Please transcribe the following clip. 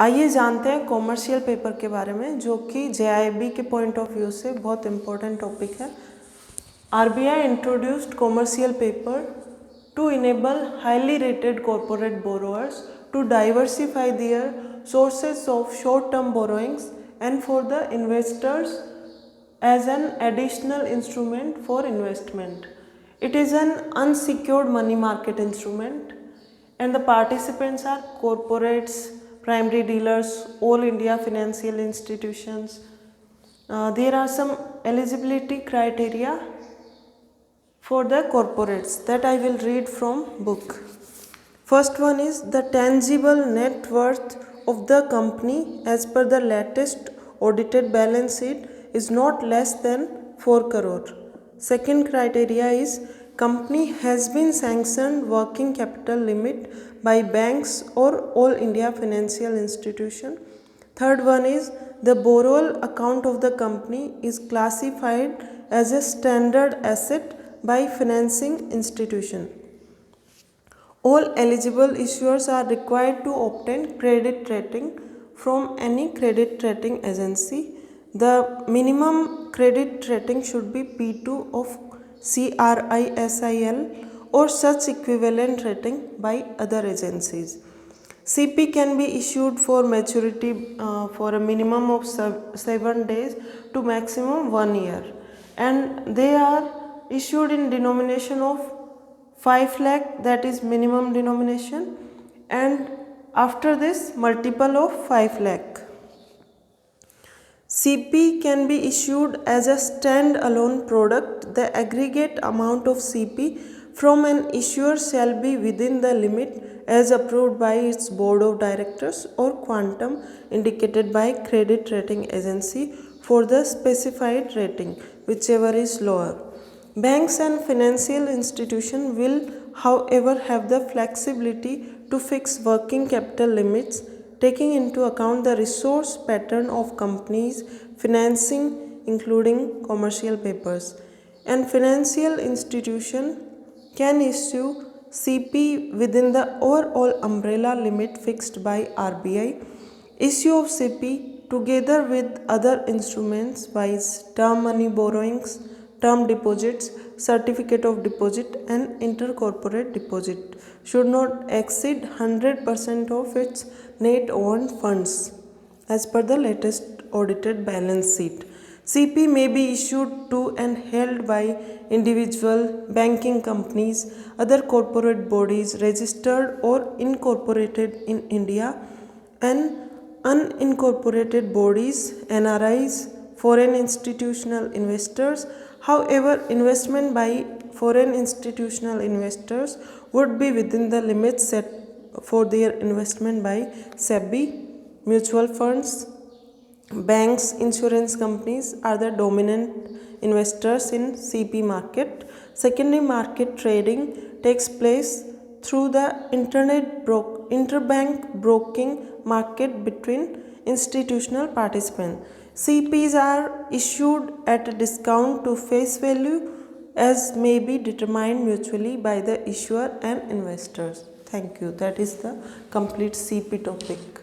आइए जानते हैं कॉमर्शियल पेपर के बारे में, जो कि JIB के पॉइंट ऑफ व्यू से बहुत इम्पोर्टेंट टॉपिक है। RBI introduced commercial paper to enable highly rated corporate borrowers to diversify their sources of short-term borrowings and for the investors as an additional instrument for investment. It is an unsecured money market instrument and the participants are corporates, primary dealers, all India financial institutions. There are some eligibility criteria for the corporates that I will read from book. First one is the tangible net worth of the company as per the latest audited balance sheet is not less than 4 crore. Second criteria is company has been sanctioned working capital limit by banks or all India financial institution. Third one is the borrowal account of the company is classified as a standard asset by financing institution. All eligible issuers are required to obtain credit rating from any credit rating agency. The minimum credit rating should be P2 of CRISIL or such equivalent rating by other agencies. CP can be issued for maturity for a minimum of 7 days to maximum 1 year, and they are issued in denomination of 5 lakh, that is minimum denomination, and after this multiple of 5 lakh. CP can be issued as a stand-alone product. The aggregate amount of CP from an issuer shall be within the limit as approved by its board of directors or quantum indicated by credit rating agency for the specified rating, whichever is lower. Banks and financial institutions will, however, have the flexibility to fix working capital limits, taking into account the resource pattern of companies financing, including commercial papers. And financial institution can issue CP within the overall umbrella limit fixed by RBI. Issue of CP together with other instruments viz. Term money borrowings, term deposits, certificate of deposit and intercorporate deposit should not exceed 100% of its net owned funds as per the latest audited balance sheet. CP may be issued to and held by individual banking companies, other corporate bodies registered or incorporated in India, and unincorporated bodies, NRIs, foreign institutional investors. However, investment by foreign institutional investors would be within the limits set for their investment by SEBI. Mutual funds, banks, insurance companies are the dominant investors in CP market. Secondary market trading takes place through the interbank broking market between institutional participants. CPs are issued at a discount to face value as may be determined mutually by the issuer and investors. Thank you. That is the complete CP topic.